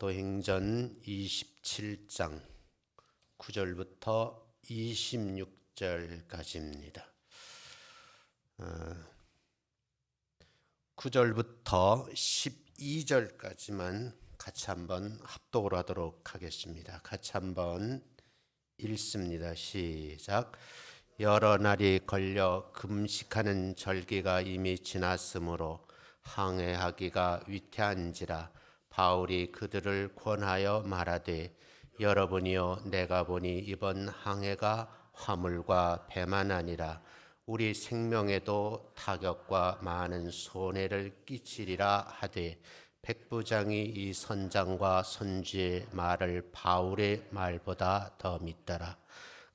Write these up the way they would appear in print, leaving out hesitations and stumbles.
사도행전 27장 9절부터 26절까지입니다. 9절부터 12절까지만 같이 한번 합독을 하도록 하겠습니다. 같이 한번 읽습니다. 시작. 여러 날이 걸려 금식하는 절기가 이미 지났으므로 항해하기가 위태한지라 바울이 그들을 권하여 말하되 여러분이여 내가 보니 이번 항해가 화물과 배만 아니라 우리 생명에도 타격과 많은 손해를 끼치리라 하되 백부장이 이 선장과 선주의 말을 바울의 말보다 더 믿더라.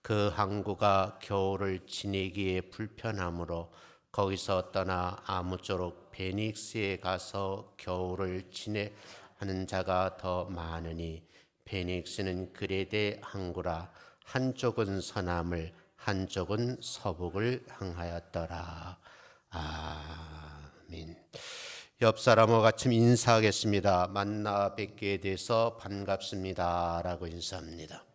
그 항구가 겨울을 지내기에 불편하므로 거기서 떠나 아무쪼록 베닉스에 가서 겨울을 지내하는 자가 더 많으니 베닉스는 그레데 항구라. 한쪽은 서남을 한쪽은 서북을 향하였더라. 아멘. 옆 사람과 같이 인사하겠습니다. 만나 뵙게 돼서 반갑습니다 라고 인사합니다.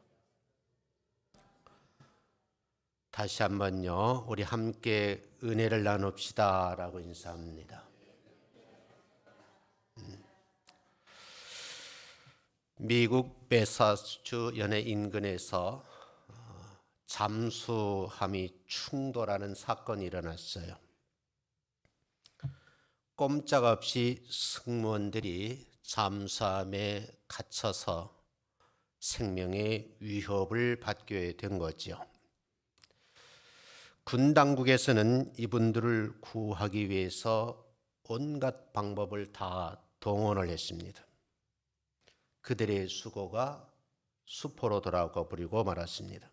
다시 한번요, 우리 함께 은혜를 나눕시다 라고 인사합니다. 미국 매사추 연해 인근에서 잠수함이 충돌하는 사건이 일어났어요. 꼼짝없이 승무원들이 잠수함에 갇혀서 생명의 위협을 받게 된 거죠. 군 당국에서는 이분들을 구하기 위해서 온갖 방법을 다 동원을 했습니다. 그들의 수고가 수포로 돌아가 버리고 말았습니다.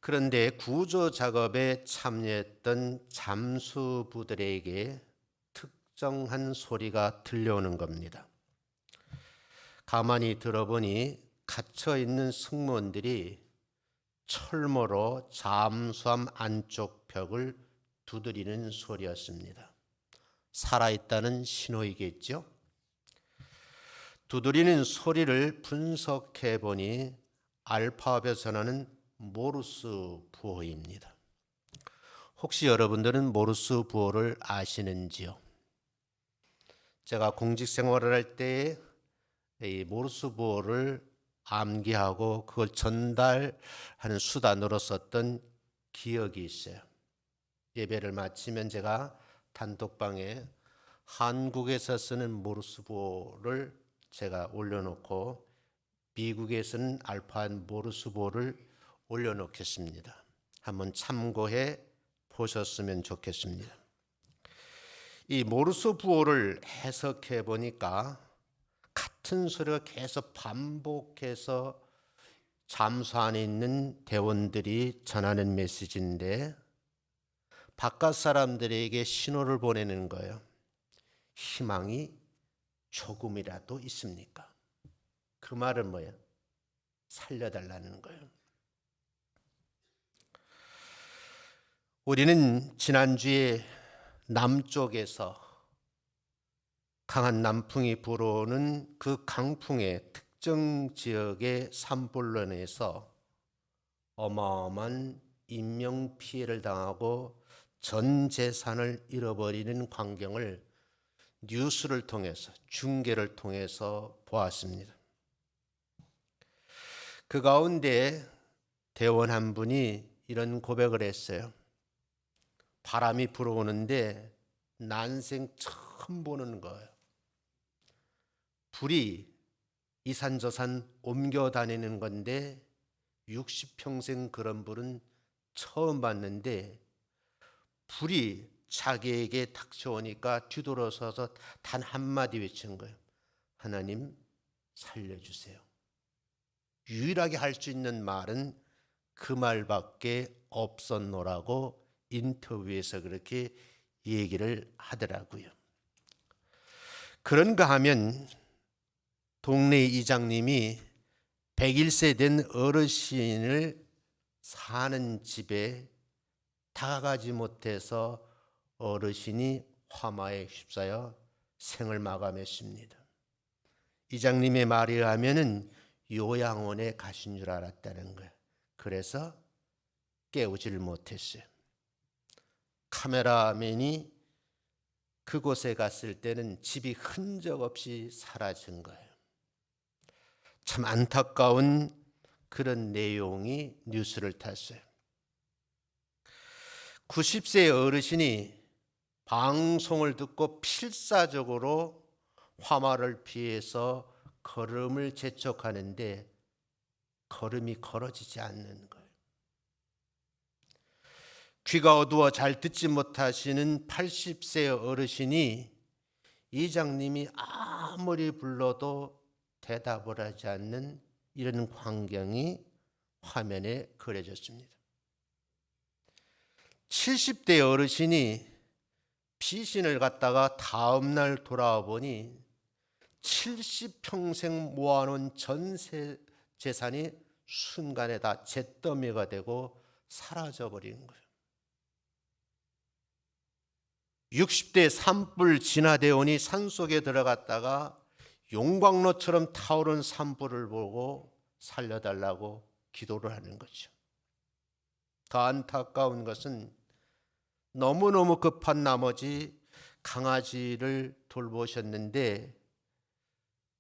그런데 구조 작업에 참여했던 잠수부들에게 특정한 소리가 들려오는 겁니다. 가만히 들어보니 갇혀 있는 승무원들이 철모로 잠수함 안쪽 벽을 두드리는 소리였습니다. 살아있다는 신호이겠죠? 두드리는 소리를 분석해 보니 알파벳에서는 모르스 부호입니다. 혹시 여러분들은 모르스 부호를 아시는지요? 제가 공직 생활을 할 때 이 모르스 부호를 암기하고 그걸 전달하는 수단으로 썼던 기억이 있어요. 예배를 마치면 제가 단톡방에 한국에서 쓰는 모르스 부호를 제가 올려놓고 미국에서는 알파 모르스 부호를 올려놓겠습니다. 한번 참고해 보셨으면 좋겠습니다. 이 모르스 부호를 해석해 보니까 같은 소리가 계속 반복해서 잠수 안에 있는 대원들이 전하는 메시지인데 바깥 사람들에게 신호를 보내는 거예요. 희망이 조금이라도 있습니까? 그 말은 뭐예요? 살려달라는 거예요. 우리는 지난주에 남쪽에서 강한 남풍이 불어오는 그 강풍의 특정 지역의 산불로 인해서 어마어마한 인명피해를 당하고 전 재산을 잃어버리는 광경을 뉴스를 통해서 중계를 통해서 보았습니다. 그 가운데 대원 한 분이 이런 고백을 했어요. 바람이 불어오는데 난생 처음 보는 거예요. 불이 이산저산 옮겨 다니는 건데 60평생 그런 불은 처음 봤는데 불이 자기에게 닥쳐오니까 뒤돌아서서 단 한마디 외친 거예요. 하나님 살려주세요. 유일하게 할 수 있는 말은 그 말밖에 없었노라고 인터뷰에서 그렇게 얘기를 하더라고요. 그런가 하면 동네 이장님이 101세 된 어르신을 사는 집에 다가가지 못해서 어르신이 화마에 휩싸여 생을 마감했습니다. 이장님의 말에 의하면은 요양원에 가신 줄 알았다는 거예요. 그래서 깨우지를 못했어요. 카메라맨이 그곳에 갔을 때는 집이 흔적 없이 사라진 거예요. 참 안타까운 그런 내용이 뉴스를 탔어요. 90세의 어르신이 방송을 듣고 필사적으로 화마를 피해서 걸음을 재촉하는데 걸음이 걸어지지 않는 거예요. 귀가 어두워 잘 듣지 못하시는 80세의 어르신이 이장님이 아무리 불러도 대답을 하지 않는 이런 광경이 화면에 그려졌습니다. 70대 어르신이 피신을 갖다가 다음 날 돌아와 보니 70평생 모아놓은 전 재산이 순간에 다 잿더미가 되고 사라져버린 거예요. 60대 산불 진화대원이 산속에 들어갔다가 용광로처럼 타오른 산불을 보고 살려달라고 기도를 하는 거죠. 더 안타까운 것은 너무너무 급한 나머지 강아지를 돌보셨는데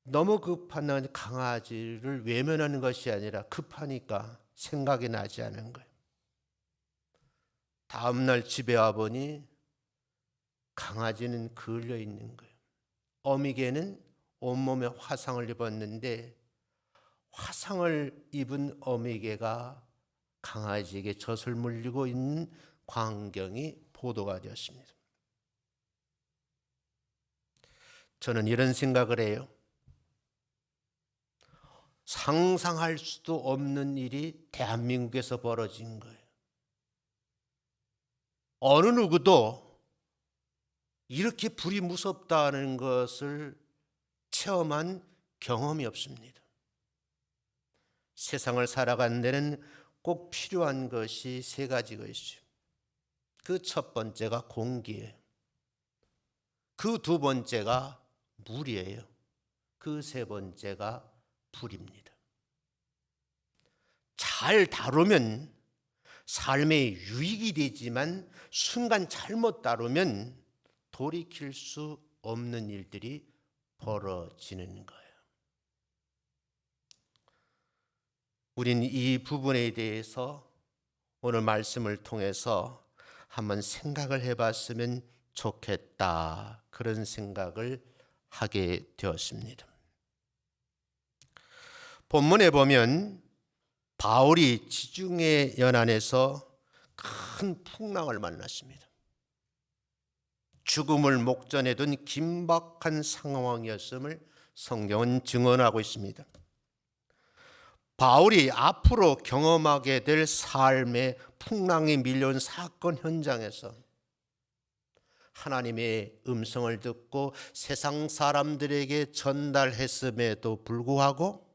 너무 급한 나머지 강아지를 외면하는 것이 아니라 급하니까 생각이 나지 않은 거예요. 다음 날 집에 와보니 강아지는 걸려 있는 거예요. 어미개는 온몸에 화상을 입었는데 화상을 입은 어미개가 강아지에게 젖을 물리고 있는 광경이 보도가 되었습니다. 저는 이런 생각을 해요. 상상할 수도 없는 일이 대한민국에서 벌어진 거예요. 어느 누구도 이렇게 불이 무섭다는 것을 체험한 경험이 없습니다. 세상을 살아가는 데는 꼭 필요한 것이 세 가지가 있어요. 그 첫 번째가 공기예요. 그 두 번째가 물이에요. 그 세 번째가 불입니다. 잘 다루면 삶에 유익이 되지만 순간 잘못 다루면 돌이킬 수 없는 일들이 벌어지는 거예요. 우린 이 부분에 대해서 오늘 말씀을 통해서 한번 생각을 해봤으면 좋겠다, 그런 생각을 하게 되었습니다. 본문에 보면 바울이 지중해 연안에서 큰 풍랑을 만났습니다. 죽음을 목전에 둔 긴박한 상황이었음을 성경은 증언하고 있습니다. 바울이 앞으로 경험하게 될 삶의 풍랑이 밀려온 사건 현장에서 하나님의 음성을 듣고 세상 사람들에게 전달했음에도 불구하고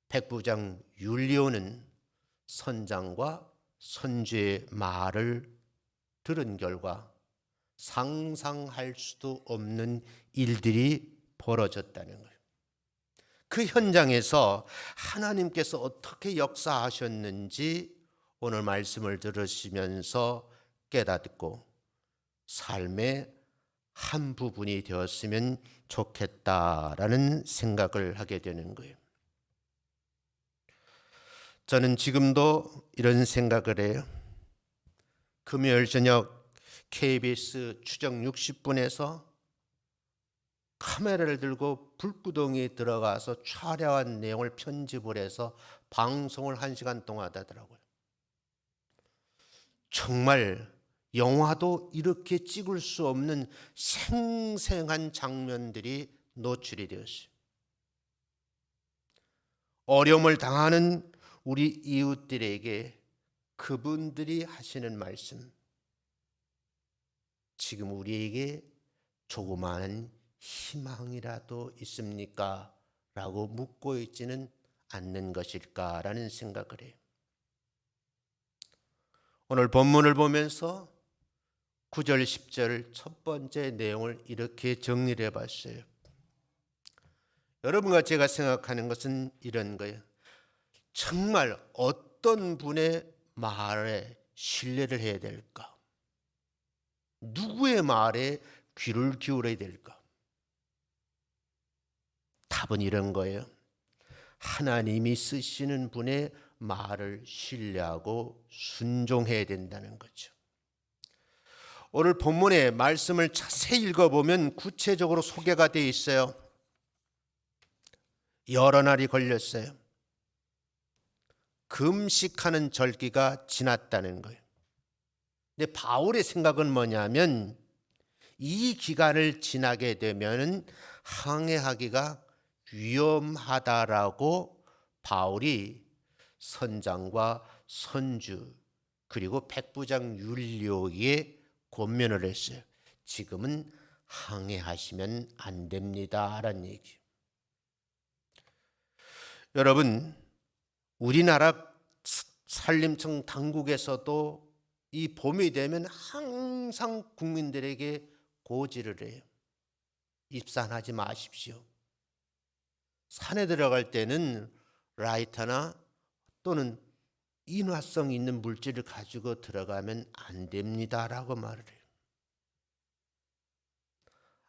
백부장 율리오는 선장과 선주의 말을 들은 결과 상상할 수도 없는 일들이 벌어졌다는 거예요. 그 현장에서 하나님께서 어떻게 역사하셨는지 오늘 말씀을 들으시면서 깨닫고 삶의 한 부분이 되었으면 좋겠다라는 생각을 하게 되는 거예요. 저는 지금도 이런 생각을 해요. 금요일 저녁 KBS 추적 60분에서 카메라를 들고 불구덩이에 들어가서 촬영한 내용을 편집을 해서 방송을 1시간 동안 하더라고요. 정말 영화도 이렇게 찍을 수 없는 생생한 장면들이 노출이 되었어요. 어려움을 당하는 우리 이웃들에게 그분들이 하시는 말씀, 지금 우리에게 조그마한 희망이라도 있습니까? 라고 묻고 있지는 않는 것일까라는 생각을 해요. 오늘 본문을 보면서 9절 10절 첫 번째 내용을 이렇게 정리를 해봤어요. 여러분과 제가 생각하는 것은 이런 거예요. 정말 어떤 분의 말에 신뢰를 해야 될까? 누구의 말에 귀를 기울여야 될까? 답은 이런 거예요. 하나님이 쓰시는 분의 말을 신뢰하고 순종해야 된다는 거죠. 오늘 본문의 말씀을 자세히 읽어보면 구체적으로 소개가 되어 있어요. 여러 날이 걸렸어요. 금식하는 절기가 지났다는 거예요. 근데 바울의 생각은 뭐냐면 이 기간을 지나게 되면 항해하기가 위험하다라고 바울이 선장과 선주 그리고 백부장 율리오에게 권면을 했어요. 지금은 항해하시면 안 됩니다라는 얘기예요. 여러분, 우리나라 산림청 당국에서도 이 봄이 되면 항상 국민들에게 고지를 해요. 입산하지 마십시오. 산에 들어갈 때는 라이터나 또는 인화성 있는 물질을 가지고 들어가면 안 됩니다라고 말을 해요.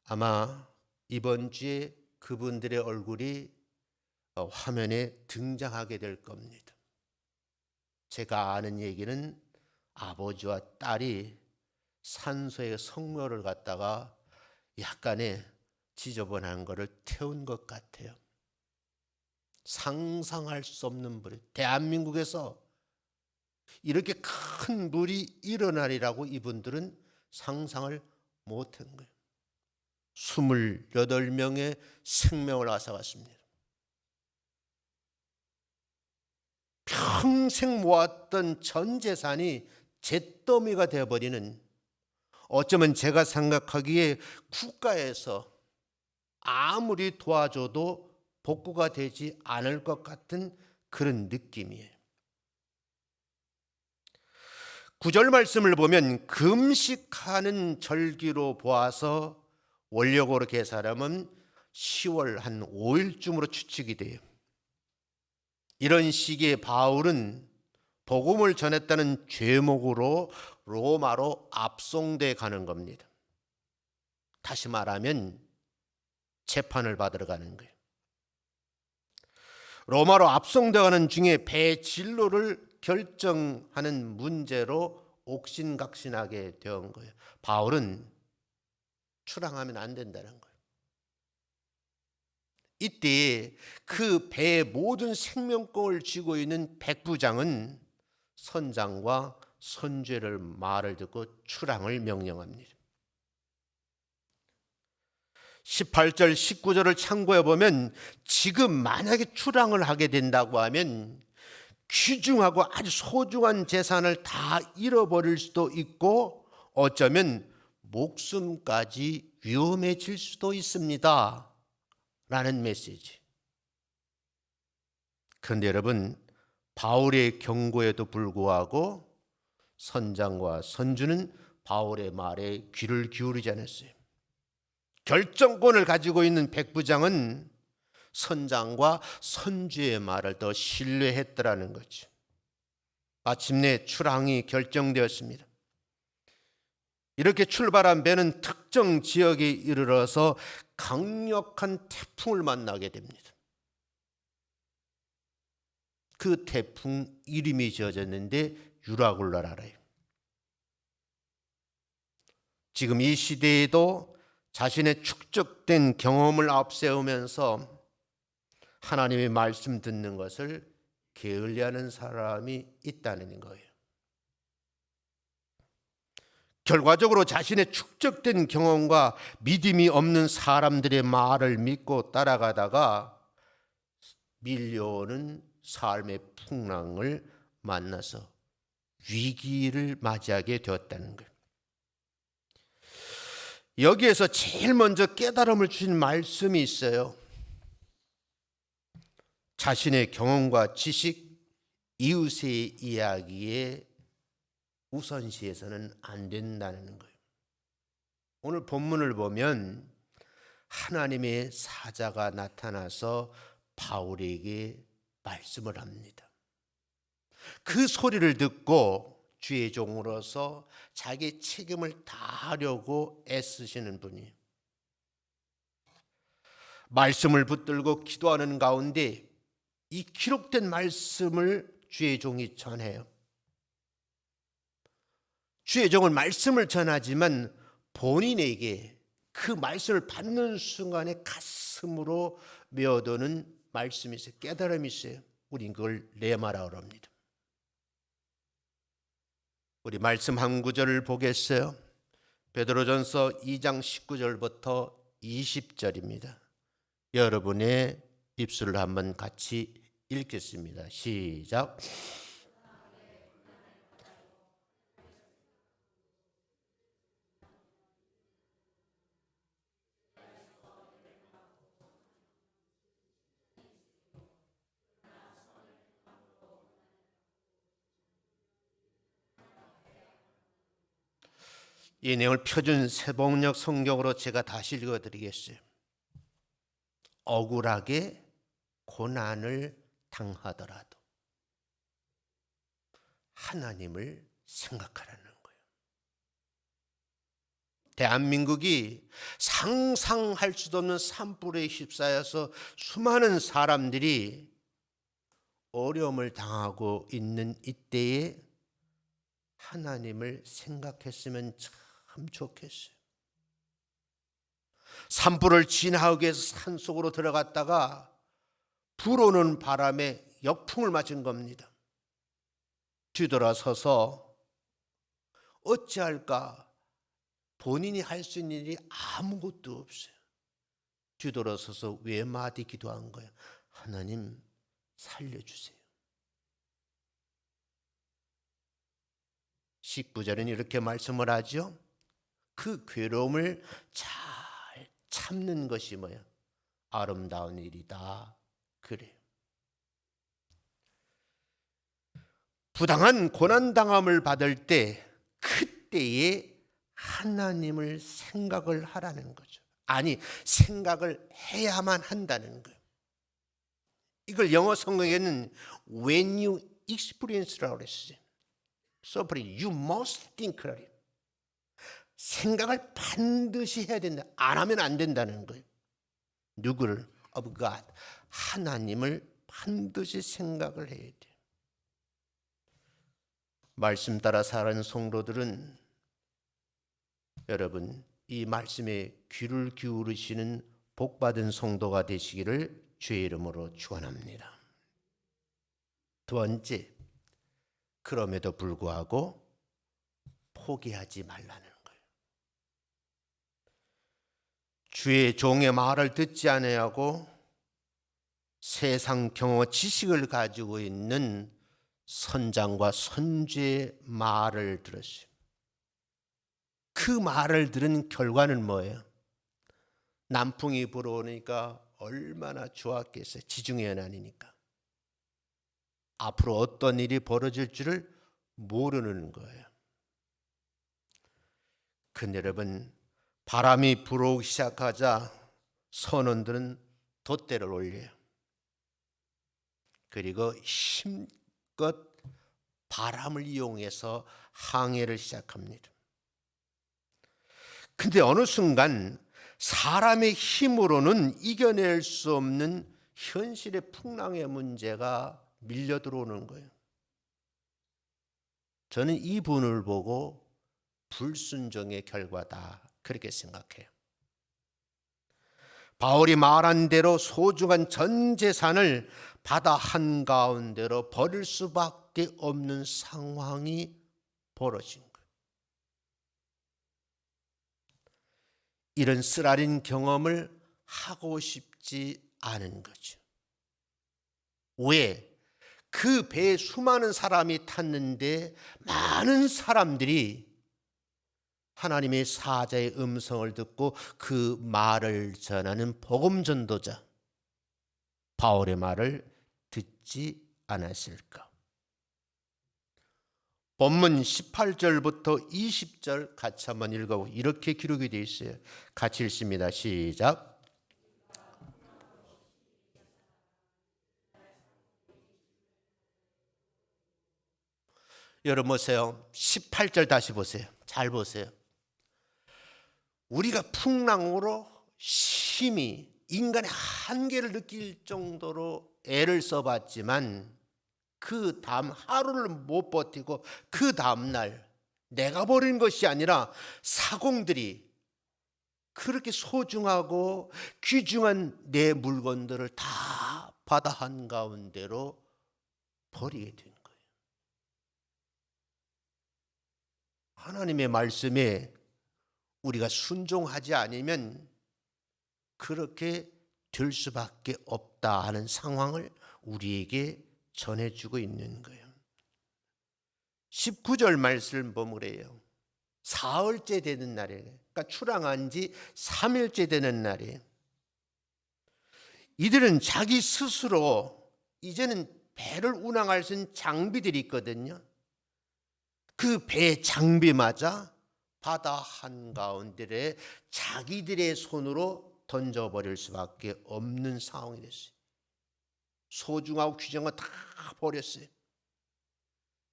아마 이번 주에 그분들의 얼굴이 화면에 등장하게 될 겁니다. 제가 아는 얘기는 아버지와 딸이 산소에 성묘를 갔다가 약간의 지저분한 것을 태운 것 같아요. 상상할 수 없는 물이, 대한민국에서 이렇게 큰 물이 일어나리라고 이분들은 상상을 못한 거예요. 28명의 생명을 앗아갔습니다. 평생 모았던 전 재산이 잿더미가 되어버리는, 어쩌면 제가 생각하기에 국가에서 아무리 도와줘도 복구가 되지 않을 것 같은 그런 느낌이에요. 9절 말씀을 보면 금식하는 절기로 보아서 원력으로 계산하면 10월 한 5일쯤으로 추측이 돼요. 이런 시기에 바울은 복음을 전했다는 죄목으로 로마로 압송돼 가는 겁니다. 다시 말하면 재판을 받으러 가는 거예요. 로마로 압송돼 가는 중에 배 진로를 결정하는 문제로 옥신각신하게 된 거예요. 바울은 출항하면 안 된다는 거예요. 이때 그 배의 모든 생명권을 쥐고 있는 백부장은 선장과 선주의 말을 듣고 출항을 명령합니다. 18절 19절을 참고해 보면 지금 만약에 출항을 하게 된다고 하면 귀중하고 아주 소중한 재산을 다 잃어버릴 수도 있고 어쩌면 목숨까지 위험해질 수도 있습니다 라는 메시지. 그런데 여러분, 바울의 경고에도 불구하고 선장과 선주는 바울의 말에 귀를 기울이지 않았어요. 결정권을 가지고 있는 백부장은 선장과 선주의 말을 더 신뢰했더라는 거죠. 마침내 출항이 결정되었습니다. 이렇게 출발한 배는 특정 지역에 이르러서 강력한 태풍을 만나게 됩니다. 그 태풍 이름이 지어졌는데 유라굴라라래요. 지금 이 시대에도 자신의 축적된 경험을 앞세우면서 하나님의 말씀 듣는 것을 게을리하는 사람이 있다는 거예요. 결과적으로 자신의 축적된 경험과 믿음이 없는 사람들의 말을 믿고 따라가다가 밀려오는 삶의 풍랑을 만나서 위기를 맞이하게 되었다는 거예요. 여기에서 제일 먼저 깨달음을 주신 말씀이 있어요. 자신의 경험과 지식, 이웃의 이야기에 우선시해서는 안 된다는 거예요. 오늘 본문을 보면 하나님의 사자가 나타나서 바울에게 말씀을 합니다. 그 소리를 듣고 주의 종으로서 자기 책임을 다하려고 애쓰시는 분이 말씀을 붙들고 기도하는 가운데 이 기록된 말씀을 주의 종이 전해요. 주의 종은 말씀을 전하지만 본인에게 그 말씀을 받는 순간에 가슴으로 메어드는 말씀이 있어요. 깨달음이 있어요. 우린 그걸 레마라고 합니다. 우리 말씀 한 구절을 보겠어요. 베드로전서 2장 19절부터 20절입니다. 여러분의 입술을 한번 같이 읽겠습니다. 시작. 이 내용을 표준 세복력 성경으로 제가 다시 읽어드리겠어요. 억울하게 고난을 당하더라도 하나님을 생각하라는 거예요. 대한민국이 상상할 수도 없는 산불에 휩싸여서 수많은 사람들이 어려움을 당하고 있는 이때에 하나님을 생각했으면 참 좋겠어요. 산불을 진화하기 위해서 산속으로 들어갔다가 불어오는 바람에 역풍을 맞은 겁니다. 뒤돌아서서 어찌할까 본인이 할 수 있는 일이 아무것도 없어요. 뒤돌아서서 외마디 기도한 거예요. 하나님 살려주세요. 19절은 이렇게 말씀을 하죠. 그 괴로움을 잘 참는 것이 뭐야? 아름다운 일이다. 그래요. 부당한 고난당함을 받을 때 그때에 하나님을 생각을 하라는 거죠. 아니, 생각을 해야만 한다는 거예요. 이걸 영어 성경에는 when you experience라고 그랬어요. Suffering, you must think. 생각을 반드시 해야 된다. 안 하면 안 된다는 거예요. 누구를? of God. 하나님을 반드시 생각을 해야 돼요. 말씀 따라 살아가는 성도들은 여러분 이 말씀에 귀를 기울이시는 복받은 성도가 되시기를 주의 이름으로 축원합니다. 두 번째, 그럼에도 불구하고 포기하지 말라는 거예요. 주의 종의 말을 듣지 아니하고 세상 경험 지식을 가지고 있는 선장과 선주의 말을 들었어요. 그 말을 들은 결과는 뭐예요? 남풍이 불어오니까 얼마나 좋았겠어요. 지중해 연안이니까. 앞으로 어떤 일이 벌어질 줄을 모르는 거예요. 근데 여러분, 바람이 불어오기 시작하자 선원들은 돛대를 올려요. 그리고 힘껏 바람을 이용해서 항해를 시작합니다. 근데 어느 순간 사람의 힘으로는 이겨낼 수 없는 현실의 풍랑의 문제가 밀려 들어오는 거예요. 저는 이 분을 보고 불순종의 결과다 그렇게 생각해요. 바울이 말한 대로 소중한 전 재산을 바다 한가운데로 버릴 수밖에 없는 상황이 벌어진 거예요. 이런 쓰라린 경험을 하고 싶지 않은 거죠. 왜? 그 배에 수많은 사람이 탔는데 많은 사람들이 하나님의 사자의 음성을 듣고 그 말을 전하는 복음 전도자 바울의 말을 듣지 않았을까? 본문 18절부터 20절 같이 한번 읽어보고 이렇게 기록이 되어 있어요. 같이 읽습니다. 시작. 여러분 보세요. 18절 다시 보세요. 잘 보세요. 우리가 풍랑으로 심히 인간의 한계를 느낄 정도로 애를 써봤지만 그 다음 하루를 못 버티고 그 다음 날 내가 버린 것이 아니라 사공들이 그렇게 소중하고 귀중한 내 물건들을 다 바다 한가운데로 버리게 된 거예요. 하나님의 말씀에 우리가 순종하지 않으면 그렇게 될 수밖에 없다 하는 상황을 우리에게 전해주고 있는 거예요. 19절 말씀을 보면 그래요. 사흘째 되는 날에, 그러니까 출항한 지 3일째 되는 날에 이들은 자기 스스로 이제는 배를 운항할 수 있는 장비들이 있거든요. 그 배 장비마저 바다 한가운데에 자기들의 손으로 던져버릴 수밖에 없는 상황이 됐어요. 소중하고 귀중한 거 다 버렸어요.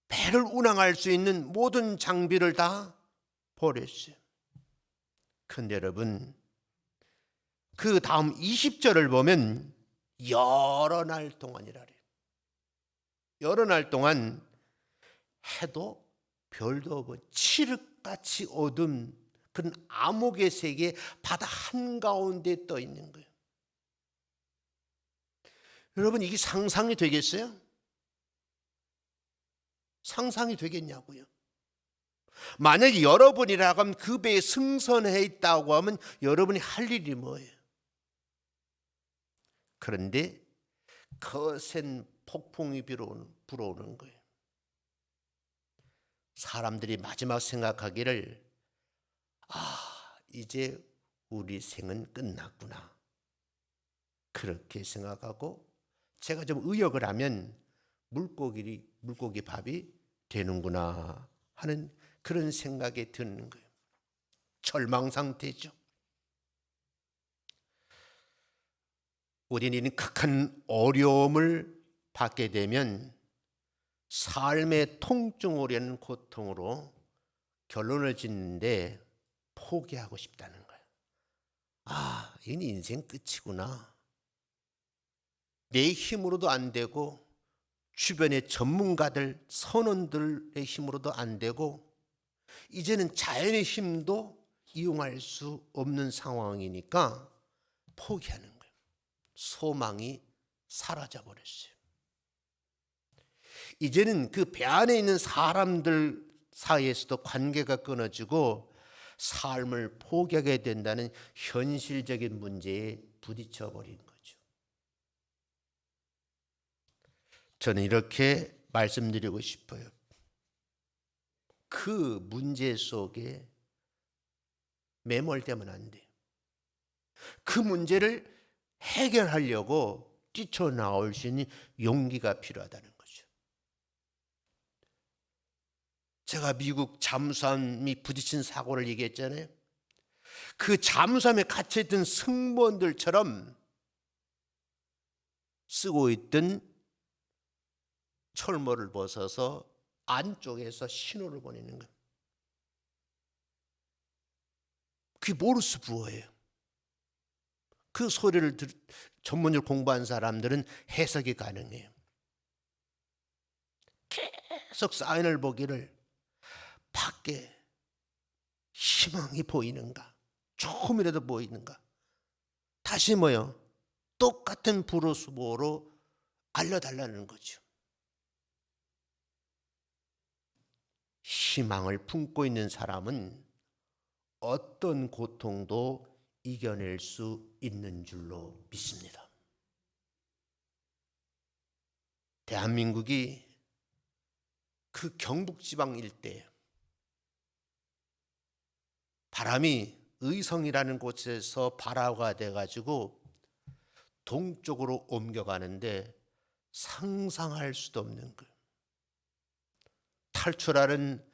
배를 운항할 수 있는 모든 장비를 다 버렸어요. 그런데 여러분, 그 다음 20절을 보면 여러 날 동안이라 그래요. 여러 날 동안 해도 별도 없고 칠흑같이 어두운 그런 암흑의 세계 바다 한가운데 떠 있는 거예요. 여러분, 이게 상상이 되겠어요? 상상이 되겠냐고요? 만약에 여러분이라고 하면 그 배에 승선해 있다고 하면 여러분이 할 일이 뭐예요? 그런데 거센 폭풍이 불어오는 거예요. 사람들이 마지막 생각하기를 이제 우리 생은 끝났구나, 그렇게 생각하고 제가 좀 의역을 하면 물고기 밥이 되는구나 하는 그런 생각이 드는 거예요. 절망 상태죠. 우리는 극한 어려움을 받게 되면 삶의 통증으로 하는 고통으로 결론을 짓는데 포기하고 싶다는 거예요. 이건 인생 끝이구나. 내 힘으로도 안 되고 주변의 전문가들, 선원들의 힘으로도 안 되고 이제는 자연의 힘도 이용할 수 없는 상황이니까 포기하는 거예요. 소망이 사라져 버렸어요. 이제는 그 배 안에 있는 사람들 사이에서도 관계가 끊어지고 삶을 포기하게 된다는 현실적인 문제에 부딪혀 버린 거죠. 저는 이렇게 말씀드리고 싶어요. 그 문제 속에 매몰되면 안 돼요. 그 문제를 해결하려고 뛰쳐나올 수 있는 용기가 필요하다는 거죠. 제가 미국 잠수함이 부딪힌 사고를 얘기했잖아요. 그 잠수함에 갇혀있던 승무원들처럼 쓰고 있던 철모를 벗어서 안쪽에서 신호를 보내는 거예요. 그게 모르스 부어예요. 그 소리를 전문을 공부한 사람들은 해석이 가능해요. 계속 사인을 보기를 밖에 희망이 보이는가, 조금이라도 보이는가. 다시 뭐요? 똑같은 불호수보로 알려달라는 거죠. 희망을 품고 있는 사람은 어떤 고통도 이겨낼 수 있는 줄로 믿습니다. 대한민국이 그 경북지방 일대 바람이 의성이라는 곳에서 발화가 돼가지고 동쪽으로 옮겨가는데 상상할 수도 없는 거예요. 탈출하는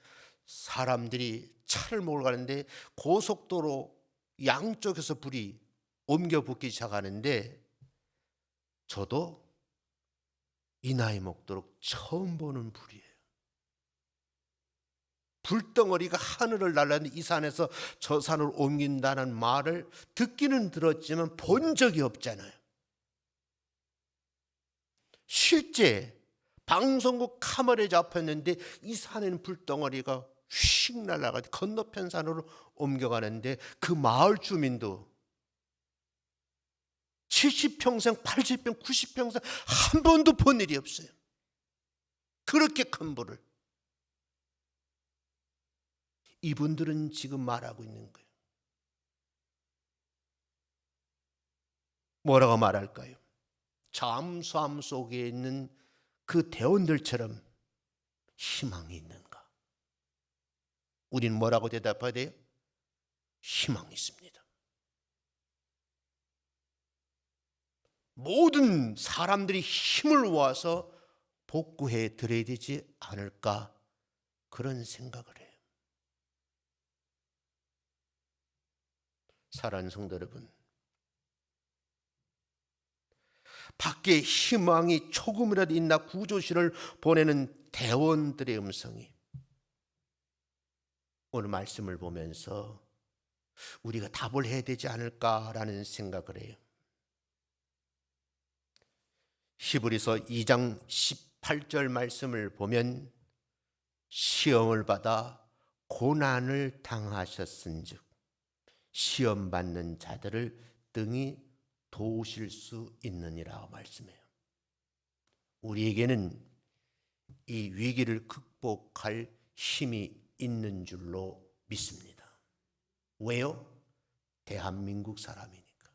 사람들이 차를 몰고 가는데 고속도로 양쪽에서 불이 옮겨 붙기 시작하는데 저도 이 나이 먹도록 처음 보는 불이에요. 불덩어리가 하늘을 날았는데 이 산에서 저 산으로 옮긴다는 말을 듣기는 들었지만 본 적이 없잖아요. 실제 방송국 카메라에 잡혔는데 이 산에는 불덩어리가 휙 날아가 건너편 산으로 옮겨가는데 그 마을 주민도 70평생, 80평, 90평생 한 번도 본 일이 없어요. 그렇게 큰 불을. 이분들은 지금 말하고 있는 거예요. 뭐라고 말할까요? 잠수함 속에 있는 그 대원들처럼 희망이 있는가? 우리는 뭐라고 대답해야 돼요? 희망이 있습니다. 모든 사람들이 힘을 모아서 복구해 드려야 되지 않을까 그런 생각을 해요. 사랑하는 성도 여러분, 밖에 희망이 조금이라도 있나 구조실을 보내는 대원들의 음성이 오늘 말씀을 보면서 우리가 답을 해야 되지 않을까라는 생각을 해요. 히브리서 2장 18절 말씀을 보면 시험을 받아 고난을 당하셨은즉 시험 받는 자들을 등이 도우실 수 있느니라 말씀해요. 우리에게는 이 위기를 극복할 힘이 있는 줄로 믿습니다. 왜요? 대한민국 사람이니까.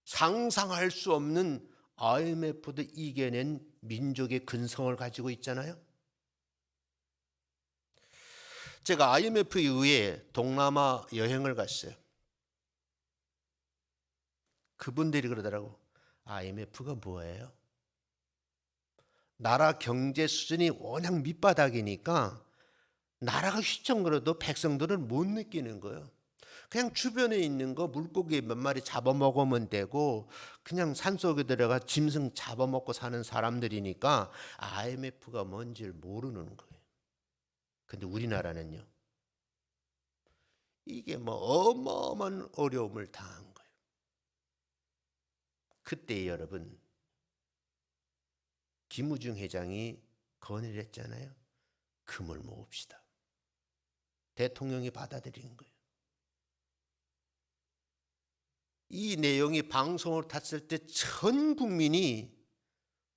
상상할 수 없는 IMF도 이겨낸 민족의 근성을 가지고 있잖아요. 제가 IMF 이후에 동남아 여행을 갔어요. 그분들이 그러더라고. IMF가 뭐예요? 나라 경제 수준이 워낙 밑바닥이니까 나라가 휘청거려도 백성들은 못 느끼는 거예요. 그냥 주변에 있는 거 물고기 몇 마리 잡아먹으면 되고 그냥 산속에 들어가 짐승 잡아먹고 사는 사람들이니까 IMF가 뭔지를 모르는 거예요. 근데 우리나라는요, 이게 뭐 어마어마한 어려움을 당한 거예요. 그때 여러분, 김우중 회장이 건의를 했잖아요. 금을 모읍시다. 대통령이 받아들인 거예요. 이 내용이 방송을 탔을 때 전 국민이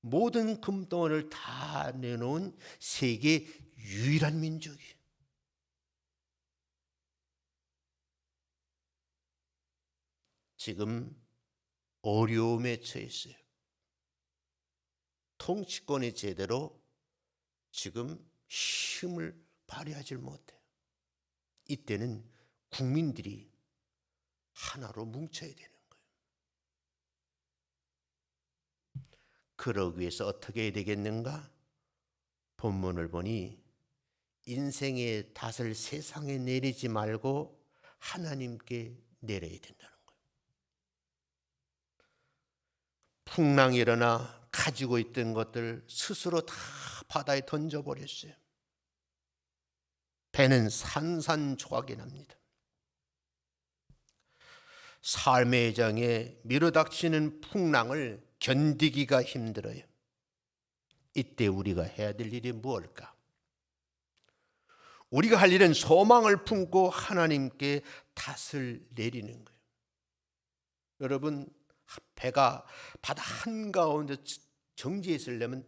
모든 금덩어리를 다 내놓은 세계 유일한 민족이에요. 지금 어려움에 처해 있어요. 통치권이 제대로 지금 힘을 발휘하지 못해요. 이때는 국민들이 하나로 뭉쳐야 되는 거예요. 그러기 위해서 어떻게 해야 되겠는가? 본문을 보니 인생의 탓을 세상에 내리지 말고 하나님께 내려야 된다는 거예요. 풍랑이 일어나 가지고 있던 것들 스스로 다 바다에 던져버렸어요. 배는 산산조각이 납니다. 삶의 장에 밀어닥치는 풍랑을 견디기가 힘들어요. 이때 우리가 해야 될 일이 무엇일까? 우리가 할 일은 소망을 품고 하나님께 탓을 내리는 거예요. 여러분, 배가 바다 한가운데 정지해 있으려면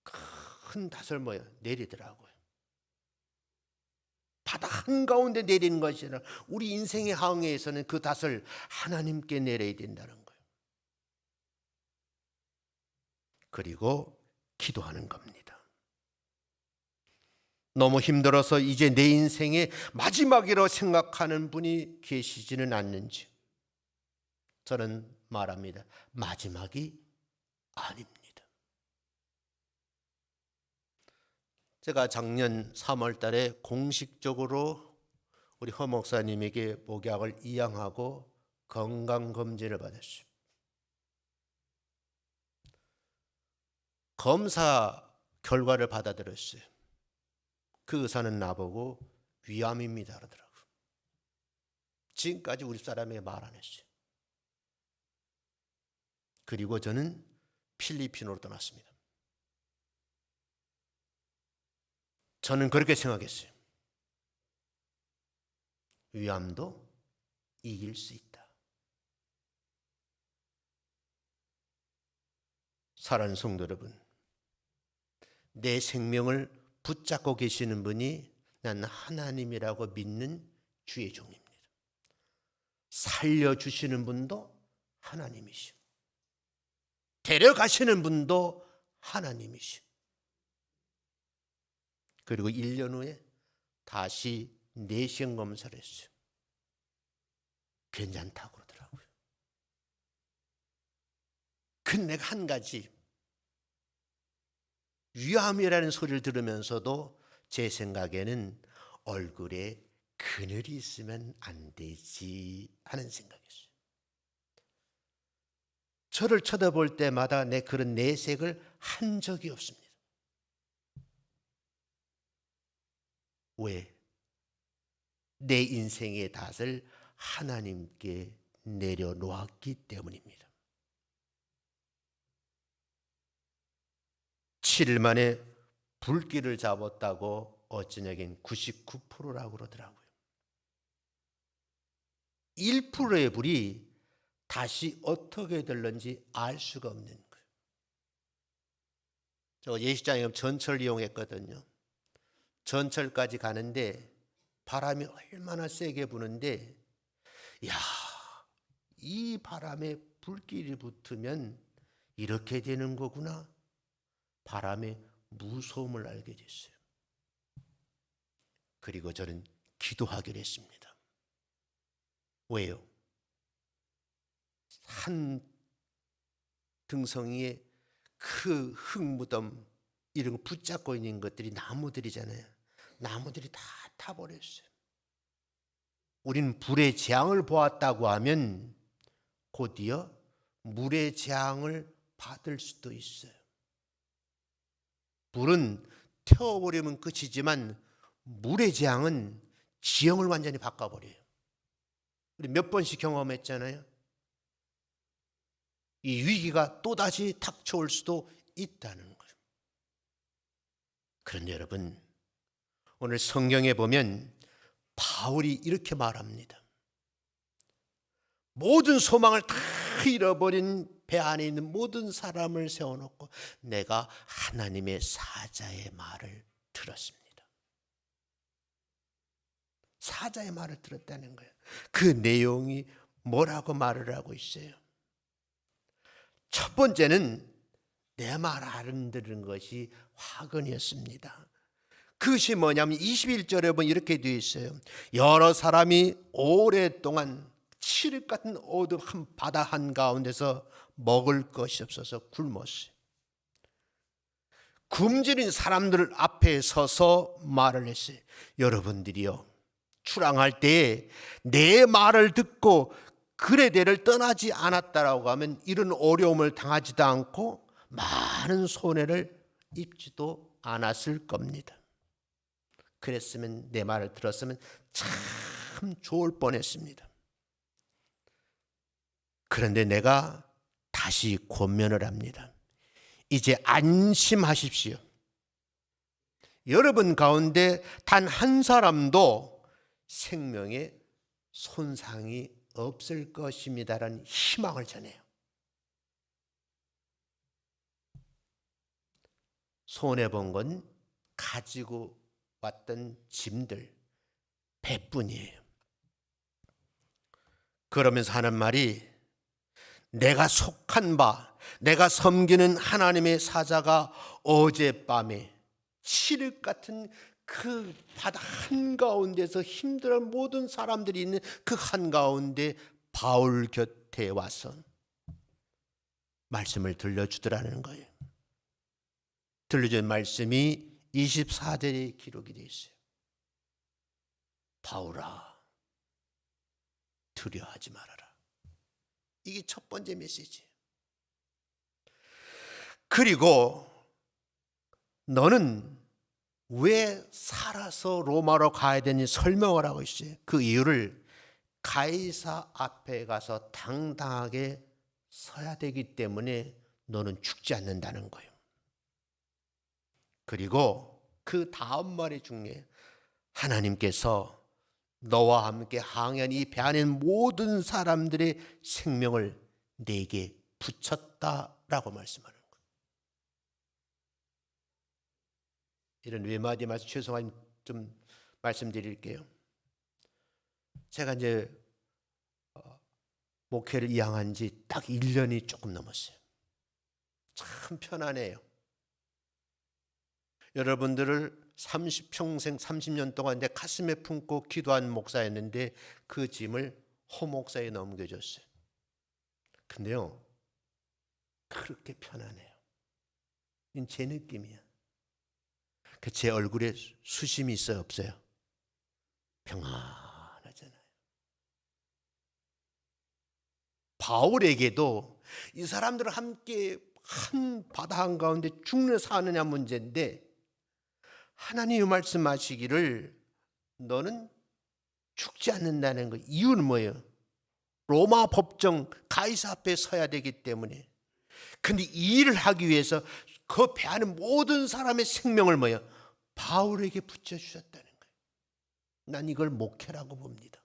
큰 탓을 내리더라고요. 바다 한가운데 내리는 것이 아니라 우리 인생의 항해에서는 그 탓을 하나님께 내려야 된다는 거예요. 그리고 기도하는 겁니다. 너무 힘들어서 이제 내 인생의 마지막이라고 생각하는 분이 계시지는 않는지 저는 말합니다. 마지막이 아닙니다. 제가 작년 3월 달에 공식적으로 우리 허 목사님에게 목약을 이양하고 건강검진을 받았어요. 검사 결과를 받아들였어요. 그 의사는 나보고 위암입니다 그러더라고. 지금까지 우리 사람에게 말 안 했어요. 그리고 저는 필리핀으로 떠났습니다. 저는 그렇게 생각했어요. 위암도 이길 수 있다. 사랑하는 성도 여러분, 내 생명을 붙잡고 계시는 분이 난 하나님이라고 믿는 주의 종입니다. 살려주시는 분도 하나님이시고 데려가시는 분도 하나님이시고 그리고 1년 후에 다시 내시경 검사를 했어요. 괜찮다고 그러더라고요. 근데 내가 한 가지, 위암이라는 소리를 들으면서도 제 생각에는 얼굴에 그늘이 있으면 안 되지 하는 생각이었어요. 저를 쳐다볼 때마다 내 그런 내색을 한 적이 없습니다. 왜? 내 인생의 탓을 하나님께 내려놓았기 때문입니다. 7일 만에 불길을 잡았다고 어쩌냐긴 99%라고 그러더라고요. 1%의 불이 다시 어떻게 될는지 알 수가 없는 거예요. 저 예식장에 전철 이용했거든요. 전철까지 가는데 바람이 얼마나 세게 부는데, 야, 이 바람에 불길이 붙으면 이렇게 되는 거구나. 바람의 무서움을 알게 됐어요. 그리고 저는 기도하기로 했습니다. 왜요? 한 등성이에 그 흙무덤 이런 거 붙잡고 있는 것들이 나무들이잖아요. 나무들이 다 타버렸어요. 우리는 불의 재앙을 보았다고 하면 곧이어 물의 재앙을 받을 수도 있어요. 불은 태워버리면 끝이지만 물의 재앙은 지형을 완전히 바꿔버려요. 우리 몇 번씩 경험했잖아요. 이 위기가 또다시 닥쳐올 수도 있다는 거예요. 그런데 여러분, 오늘 성경에 보면 바울이 이렇게 말합니다. 모든 소망을 다 잃어버린 배 안에 있는 모든 사람을 세워놓고 내가 하나님의 사자의 말을 들었습니다. 사자의 말을 들었다는 거예요. 그 내용이 뭐라고 말을 하고 있어요? 첫 번째는 내 말 안 들은 것이 화근이었습니다. 그것이 뭐냐면 21절에 보면 이렇게 되어 있어요. 여러 사람이 오랫동안 칠흑 같은 어둠 한 바다 한가운데서 먹을 것이 없어서 굶었어요. 굶주린 사람들 앞에 서서 말을 했어요. 여러분들이요, 출항할 때에 내 말을 듣고 그레데를 떠나지 않았다라고 하면 이런 어려움을 당하지도 않고 많은 손해를 입지도 않았을 겁니다. 그랬으면, 내 말을 들었으면 참 좋을 뻔했습니다. 그런데 내가 다시 권면을 합니다. 이제 안심하십시오. 여러분 가운데 단 한 사람도 생명에 손상이 없을 것입니다라는 희망을 전해요. 손해본 건 가지고 왔던 짐들, 배뿐이에요. 그러면서 하는 말이, 내가 속한 바, 내가 섬기는 하나님의 사자가 어젯밤에 칠흑 같은 그 바다 한가운데서 힘들어 모든 사람들이 있는 그 한가운데 바울 곁에 와서 말씀을 들려주더라는 거예요. 들려준 말씀이 24절에 기록이 되어 있어요. 바울아, 두려워하지 말아라. 이게 첫 번째 메시지예요. 그리고 너는 왜 살아서 로마로 가야 되니 설명을 하고 있어요. 그 이유를 가이사 앞에 가서 당당하게 서야 되기 때문에 너는 죽지 않는다는 거예요. 그리고 그 다음 말이 중요해요. 하나님께서 너와 함께 항해한 이 배 안에 모든 사람들의 생명을 내게 붙였다라고 말씀하는 거예요. 이런 외마디 말씀 죄송하지만 좀 말씀드릴게요. 제가 이제 목회를 이양한 지 딱 1년이 조금 넘었어요. 참 편안해요. 여러분들을 30평생 30년 동안 내 가슴에 품고 기도한 목사였는데 그 짐을 허 목사에 넘겨줬어요. 근데요, 그렇게 편안해요. 이건 제 느낌이야. 제 얼굴에 수심이 있어요, 없어요? 평안하잖아요. 바울에게도 이 사람들을 함께 한 바다 한가운데 죽는 사느냐 문제인데 하나님이 말씀하시기를 너는 죽지 않는다는 거. 이유는 뭐예요? 로마 법정 가이사 앞에 서야 되기 때문에. 근데 이 일을 하기 위해서 그 배 안에 모든 사람의 생명을 뭐예요? 바울에게 붙여주셨다는 거예요. 난 이걸 목회라고 봅니다.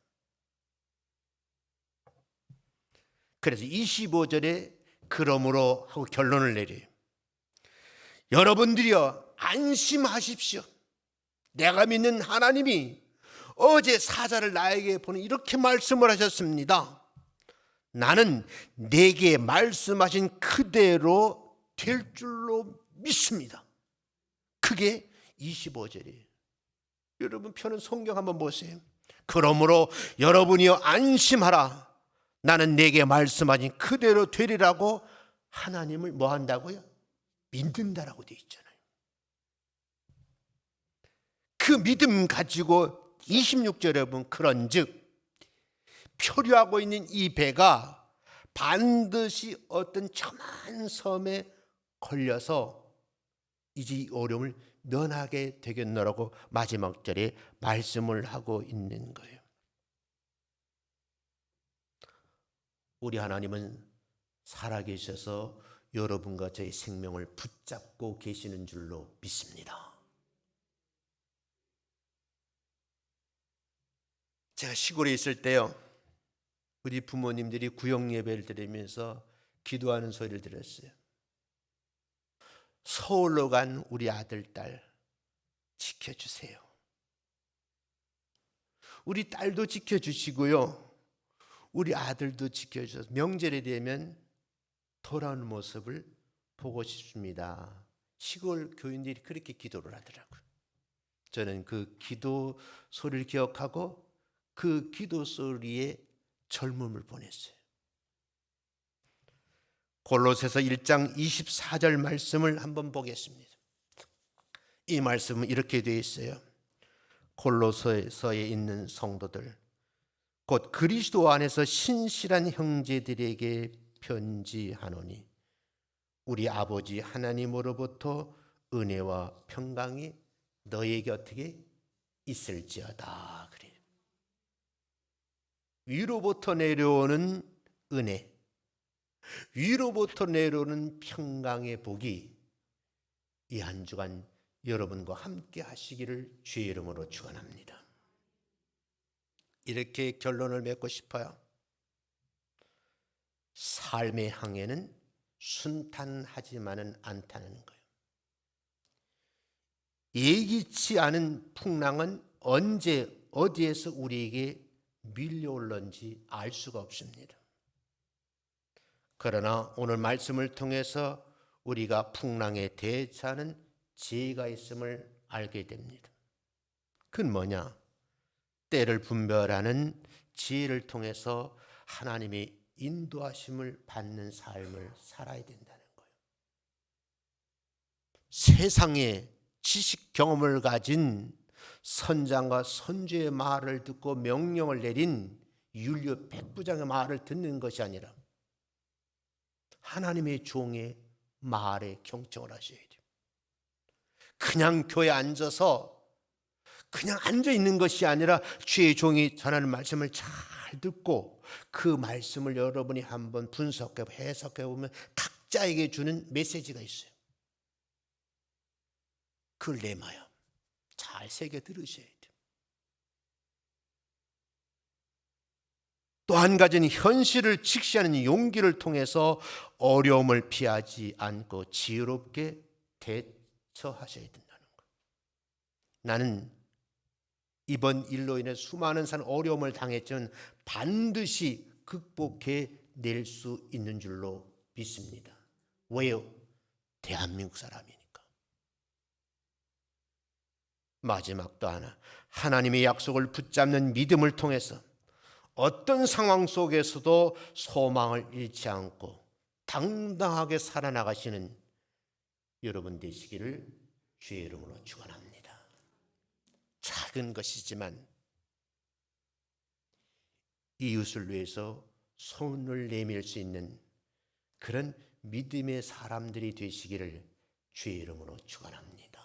그래서 25절에 그러므로 하고 결론을 내려요. 여러분들이여 안심하십시오. 내가 믿는 하나님이 어제 사자를 나에게 보내 이렇게 말씀을 하셨습니다. 나는 내게 말씀하신 그대로 될 줄로 믿습니다. 그게 25절이에요. 여러분 펴는 성경 한번 보세요. 그러므로 여러분이여 안심하라. 나는 내게 말씀하신 그대로 되리라고 하나님을 뭐 한다고요? 믿는다라고 되어 있잖아요. 그 믿음 가지고 26절에 보면 그런즉 표류하고 있는 이 배가 반드시 어떤 첨한 섬에 걸려서 이제 이 어려움을 면하게 되겠노라고 마지막 절에 말씀을 하고 있는 거예요. 우리 하나님은 살아계셔서 여러분과 저의 생명을 붙잡고 계시는 줄로 믿습니다. 제가 시골에 있을 때요, 우리 부모님들이 구역 예배를 드리면서 기도하는 소리를 들었어요. 서울로 간 우리 아들, 딸 지켜주세요. 우리 딸도 지켜주시고요, 우리 아들도 지켜주셔서 명절이 되면 돌아오는 모습을 보고 싶습니다. 시골 교인들이 그렇게 기도를 하더라고요. 저는 그 기도 소리를 기억하고 그 기도 소리에 젊음을 보냈어요. 골로새서 1장 24절 말씀을 한번 보겠습니다. 이 말씀은 이렇게 되어 있어요. 골로새서에 있는 성도들, 곧 그리스도 안에서 신실한 형제들에게 편지하노니 우리 아버지 하나님으로부터 은혜와 평강이 너에게 어떻게 있을지어다. 그래요. 위로부터 내려오는 은혜, 위로부터 내려오는 평강의 복이 이 한 주간 여러분과 함께 하시기를 주의 이름으로 축원합니다. 이렇게 결론을 맺고 싶어요. 삶의 항해는 순탄하지만은 않다는 거예요. 예기치 않은 풍랑은 언제 어디에서 우리에게 밀려올는지 알 수가 없습니다. 그러나 오늘 말씀을 통해서 우리가 풍랑에 대처하는 지혜가 있음을 알게 됩니다. 그건 뭐냐? 때를 분별하는 지혜를 통해서 하나님의 인도하심을 받는 삶을 살아야 된다는 거예요. 세상에 지식 경험을 가진 선장과 선주의 말을 듣고 명령을 내린 율료 백부장의 말을 듣는 것이 아니라 하나님의 종의 말에 경청을 하셔야 돼요. 그냥 교회에 앉아서 그냥 앉아 있는 것이 아니라 주의 종이 전하는 말씀을 잘 듣고 그 말씀을 여러분이 한번 분석해 해석해 보면 각자에게 주는 메시지가 있어요. 그걸 내마요. 잘 새겨 들으셔야 돼요. 또 한 가지는 현실을 직시하는 용기를 통해서 어려움을 피하지 않고 지혜롭게 대처하셔야 된다는 거예요. 나는 이번 일로 인해 수많은 어려움을 당했지만 반드시 극복해 낼 수 있는 줄로 믿습니다. 왜요? 대한민국 사람이니까. 마지막 또 하나, 하나님의 약속을 붙잡는 믿음을 통해서 어떤 상황 속에서도 소망을 잃지 않고 당당하게 살아나가시는 여러분 되시기를 주의 이름으로 축원합니다. 작은 것이지만 이웃을 위해서 손을 내밀 수 있는 그런 믿음의 사람들이 되시기를 주의 이름으로 축원합니다.